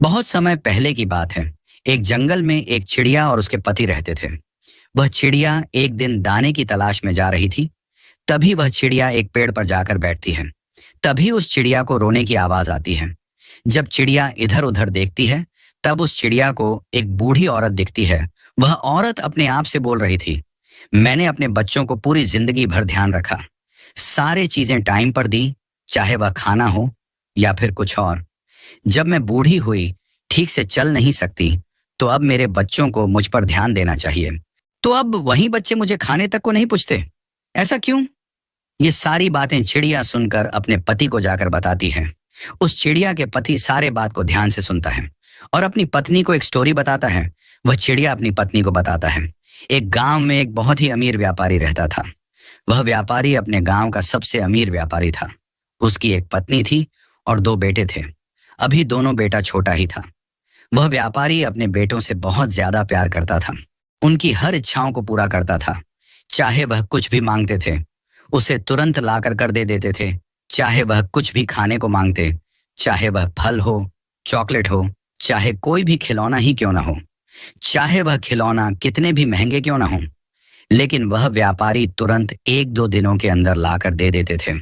बहुत समय पहले की बात है। एक जंगल में एक चिड़िया और उसके पति रहते थे। वह चिड़िया एक दिन दाने की तलाश में जा रही थी। तभी वह चिड़िया एक पेड़ पर जाकर बैठती है। तभी उस चिड़िया को रोने की आवाज आती है। जब चिड़िया इधर उधर देखती है, तब उस चिड़िया को एक बूढ़ी औरत दिखती है। वह औरत अपने आप से बोल रही थी, मैंने अपने बच्चों को पूरी जिंदगी भर ध्यान रखा, सारे चीजें टाइम पर दी, चाहे वह खाना हो या फिर कुछ और। जब मैं बूढ़ी हुई, ठीक से चल नहीं सकती, तो अब मेरे बच्चों को मुझ पर ध्यान देना चाहिए। तो अब वही बच्चे मुझे खाने तक को नहीं पूछते, ऐसा क्यों? ये सारी बातें चिड़िया सुनकर अपने पति को जाकर बताती है। उस चिड़िया के पति सारे बात को ध्यान से सुनता है और अपनी पत्नी को एक स्टोरी बताता है। वह चिड़िया अपनी पत्नी को बताता है, एक गांव में एक बहुत ही अमीर व्यापारी रहता था। वह व्यापारी अपने गांव का सबसे अमीर व्यापारी था। उसकी एक पत्नी थी और दो बेटे थे। अभी दोनों बेटा छोटा ही था। वह व्यापारी अपने बेटों से बहुत ज्यादा प्यार करता था। उनकी हर इच्छाओं को पूरा करता था। चाहे वह कुछ भी मांगते थे, उसे तुरंत ला कर दे देते थे। चाहे वह कुछ भी खाने को मांगते, चाहे वह फल हो, चॉकलेट हो, चाहे कोई भी खिलौना ही क्यों ना हो, चाहे वह खिलौना कितने भी महंगे क्यों ना हो, लेकिन वह व्यापारी तुरंत एक दो दिनों के अंदर ला कर दे देते थे।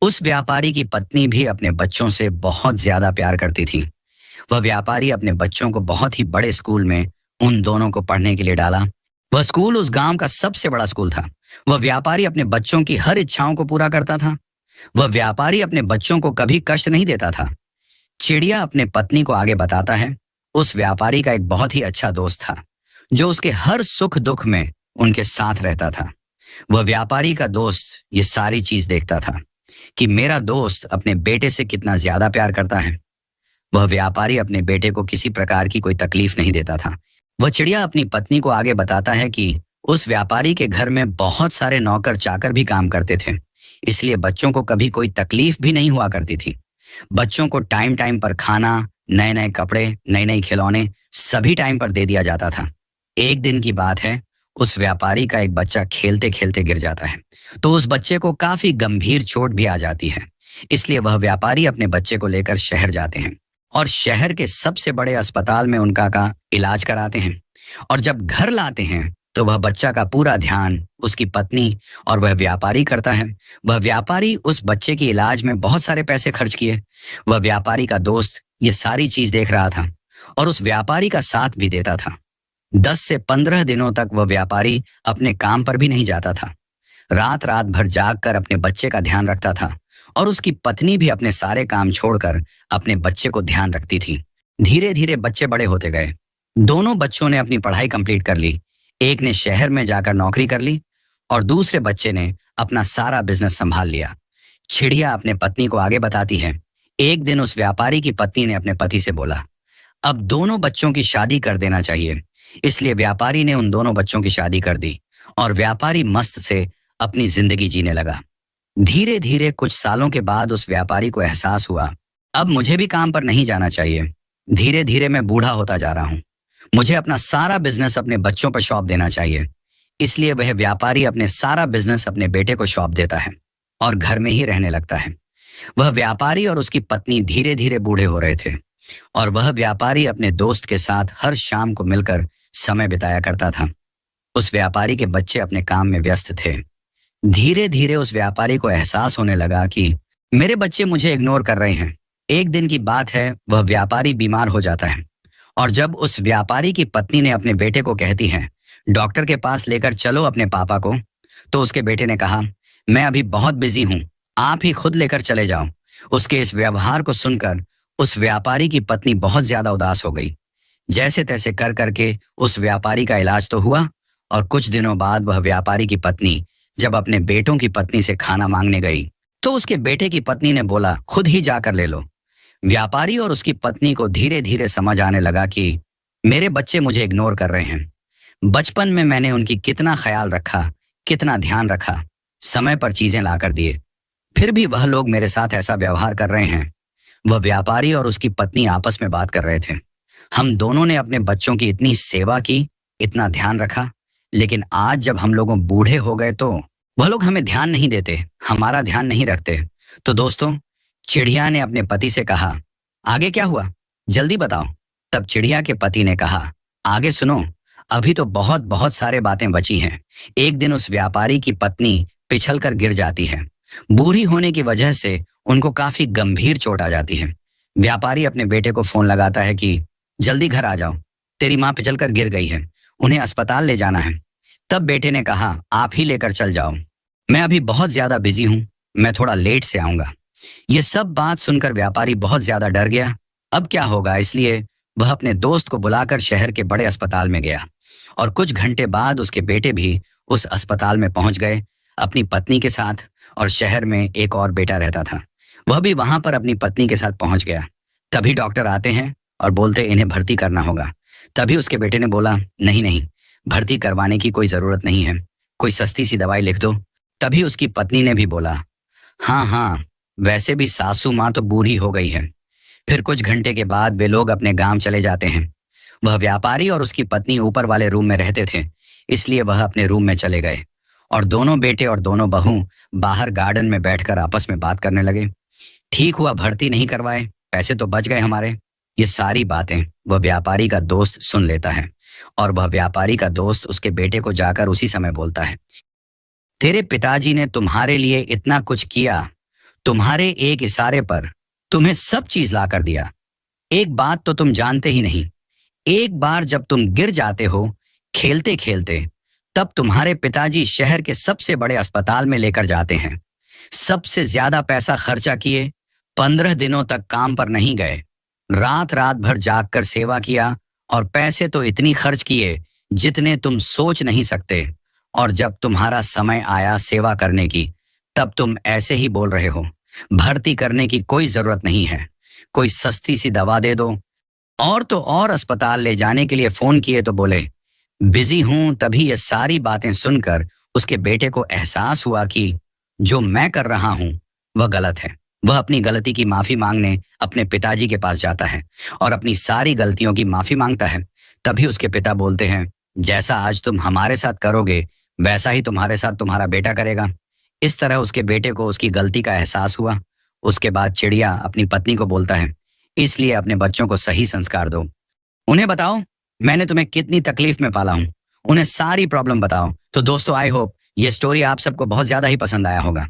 उस व्यापारी की पत्नी भी अपने बच्चों से बहुत ज्यादा प्यार करती थी। वह व्यापारी अपने बच्चों को बहुत ही बड़े स्कूल में उन दोनों को पढ़ने के लिए डाला। वह स्कूल उस गांव का सबसे बड़ा स्कूल था। वह व्यापारी अपने बच्चों की हर इच्छाओं को पूरा करता था। वह व्यापारी अपने बच्चों को कभी कष्ट नहीं देता था। चिड़िया अपने पत्नी को आगे बताता है, उस व्यापारी का एक बहुत ही अच्छा दोस्त था, जो उसके हर सुख दुख में उनके साथ रहता था। वह व्यापारी का दोस्त ये सारी चीज देखता था कि मेरा दोस्त अपने बेटे से कितना ज्यादा प्यार करता है। वह व्यापारी अपने बेटे को किसी प्रकार की कोई तकलीफ नहीं देता था। वह चिड़िया अपनी पत्नी को आगे बताता है कि उस व्यापारी के घर में बहुत सारे नौकर चाकर भी काम करते थे, इसलिए बच्चों को कभी कोई तकलीफ भी नहीं हुआ करती थी। बच्चों को टाइम टाइम पर खाना, नए नए कपड़े, नए नए खिलौने सभी टाइम पर दे दिया जाता था। एक दिन की बात है, उस व्यापारी का एक बच्चा खेलते खेलते गिर जाता है, तो उस बच्चे को काफी गंभीर चोट भी आ जाती है। इसलिए वह व्यापारी अपने बच्चे को लेकर शहर जाते हैं और शहर के सबसे बड़े अस्पताल में उनका का इलाज कराते हैं। और जब घर लाते हैं, तो वह बच्चा का पूरा ध्यान उसकी पत्नी और वह व्यापारी करता है। वह व्यापारी उस बच्चे के इलाज में बहुत सारे पैसे खर्च किए। वह व्यापारी का दोस्त ये सारी चीज देख रहा था और उस व्यापारी का साथ भी देता था। 10 से 15 दिनों तक वह व्यापारी अपने काम पर भी नहीं जाता था। रात रात भर जाग कर अपने बच्चे का ध्यान रखता था और उसकी पत्नी भी अपने सारे काम छोड़कर अपने बच्चे को ध्यान रखती थी। धीरे धीरे बच्चे बड़े होते गए। दोनों बच्चों ने अपनी पढ़ाई कंप्लीट कर ली। एक ने शहर में जाकर नौकरी कर ली और दूसरे बच्चे ने अपना सारा बिजनेस संभाल लिया। चिड़िया अपने पत्नी को आगे बताती है, एक दिन उस व्यापारी की पत्नी ने अपने पति से बोला, अब दोनों बच्चों की शादी कर देना चाहिए। इसलिए व्यापारी ने उन दोनों बच्चों की शादी कर दी और व्यापारी मस्त से अपनी जिंदगी जीने लगा। धीरे धीरे कुछ सालों के बाद उस व्यापारी को एहसास हुआ, अब मुझे भी काम पर नहीं जाना चाहिए। धीरे धीरे मैं बूढ़ा होता जा रहा हूँ, मुझे अपना सारा बिजनेस अपने बच्चों पर सौंप देना चाहिए। इसलिए वह व्यापारी अपने सारा बिजनेस अपने बेटे को सौंप देता है और घर में ही रहने लगता है। वह व्यापारी और उसकी पत्नी धीरे धीरे बूढ़े हो रहे थे और वह व्यापारी अपने दोस्त के साथ हर शाम को मिलकर समय बिताया करता था। उस व्यापारी के बच्चे अपने काम में व्यस्त थे। धीरे धीरे उस व्यापारी को एहसास होने लगा कि मेरे बच्चे मुझे इग्नोर कर रहे हैं। एक दिन की बात है, वह व्यापारी बीमार हो जाता है और जब उस व्यापारी की पत्नी ने अपने बेटे को कहती है, डॉक्टर के पास लेकर चलो अपने पापा को, तो उसके बेटे ने कहा, मैं अभी बहुत बिजी हूँ, आप ही खुद लेकर चले जाओ। उसके इस व्यवहार को सुनकर उस व्यापारी की पत्नी बहुत ज्यादा उदास हो गई। जैसे तैसे कर करके उस व्यापारी का इलाज तो हुआ और कुछ दिनों बाद वह व्यापारी की पत्नी जब अपने बेटों की पत्नी से खाना मांगने गई, तो उसके बेटे की पत्नी ने बोला, खुद ही जाकर ले लो। व्यापारी और उसकी पत्नी को धीरे धीरे समझ आने लगा कि मेरे बच्चे मुझे इग्नोर कर रहे हैं। बचपन में मैंने उनकी कितना ख्याल रखा, कितना ध्यान रखा, समय पर चीजें लाकर दिए, फिर भी वह लोग मेरे साथ ऐसा व्यवहार कर रहे हैं। वह व्यापारी और उसकी पत्नी आपस में बात कर रहे थे, हम दोनों ने अपने बच्चों की इतनी सेवा की, इतना ध्यान रखा, लेकिन आज जब हम लोगों बूढ़े हो गए तो वह लोग हमें ध्यान नहीं देते, हमारा ध्यान नहीं रखते। तो दोस्तों, चिड़िया ने अपने पति से कहा, आगे क्या हुआ? जल्दी बताओ। तब चिड़िया के पति ने कहा, आगे सुनो, अभी तो बहुत बहुत सारे बातें बची हैं। एक दिन उस व्यापारी की पत्नी पिछल कर गिर जाती है। बूढ़ी होने की वजह से उनको काफी गंभीर चोट आ जाती है। व्यापारी अपने बेटे को फोन लगाता है कि जल्दी घर आ जाओ, तेरी माँ पिछल कर गिर गई है, उन्हें अस्पताल ले जाना है। तब बेटे ने कहा, आप ही लेकर चल जाओ, मैं अभी बहुत ज्यादा बिजी हूँ, मैं थोड़ा लेट से आऊंगा। ये सब बात सुनकर व्यापारी बहुत ज्यादा डर गया। अब क्या होगा, इसलिए वह अपने दोस्त को बुलाकर शहर के बड़े अस्पताल में गया और कुछ घंटे बाद उसके बेटे भी उस अस्पताल में पहुंच गए अपनी पत्नी के साथ। और शहर में एक और बेटा रहता था, वह भी वहां पर अपनी पत्नी के साथ पहुंच गया। तभी डॉक्टर आते हैं और बोलते इन्हें भर्ती करना होगा। तभी उसके बेटे ने बोला, नहीं नहीं, भर्ती करवाने की कोई जरूरत नहीं है, कोई सस्ती सी दवाई लिख दो। तभी उसकी पत्नी ने भी बोला, हाँ हाँ, वैसे भी सासू माँ तो बूढ़ी हो गई है। फिर कुछ घंटे के बाद वे लोग अपने गांव चले जाते हैं। वह व्यापारी और उसकी पत्नी ऊपर वाले रूम में रहते थे, इसलिए वह अपने रूम में चले गए और दोनों बेटे और दोनों बहू बाहर गार्डन में बैठकर आपस में बात करने लगे। ठीक हुआ भर्ती नहीं करवाए, पैसे तो बच गए हमारे। ये सारी बातें वह व्यापारी का दोस्त सुन लेता है और वह व्यापारी का दोस्त उसके बेटे को जाकर उसी समय बोलता है, तेरे पिताजी ने तुम्हारे लिए इतना कुछ किया, तुम्हारे एक इशारे पर तुम्हें सब चीज ला कर दिया। एक बात तो तुम जानते ही नहीं, एक बार जब तुम गिर जाते हो खेलते खेलते, तब तुम्हारे पिताजी शहर के सबसे बड़े अस्पताल में लेकर जाते हैं। सबसे ज्यादा पैसा खर्चा किए, 15 दिनों तक काम पर नहीं गए, रात रात भर जागकर सेवा किया और पैसे तो इतनी खर्च किए जितने तुम सोच नहीं सकते। और जब तुम्हारा समय आया सेवा करने की, तब तुम ऐसे ही बोल रहे हो, भर्ती करने की कोई जरूरत नहीं है, कोई सस्ती सी दवा दे दो। और तो और अस्पताल ले जाने के लिए फोन किए तो बोले बिजी हूं। तभी ये सारी बातें सुनकर उसके बेटे को एहसास हुआ कि जो मैं कर रहा हूं वह गलत है। वह अपनी गलती की माफी मांगने अपने पिताजी के पास जाता है और अपनी सारी गलतियों की माफी मांगता है। तभी उसके पिता बोलते हैं, जैसा आज तुम हमारे साथ करोगे वैसा ही तुम्हारे साथ तुम्हारा बेटा करेगा। इस तरह उसके बेटे को उसकी गलती का एहसास हुआ। उसके बाद चिड़िया अपनी पत्नी को बोलता है, इसलिए अपने बच्चों को सही संस्कार दो, उन्हें बताओ मैंने तुम्हें कितनी तकलीफ में पाला हूं, उन्हें सारी प्रॉब्लम बताओ। तो दोस्तों, आई होप ये स्टोरी आप सबको बहुत ज्यादा ही पसंद आया होगा।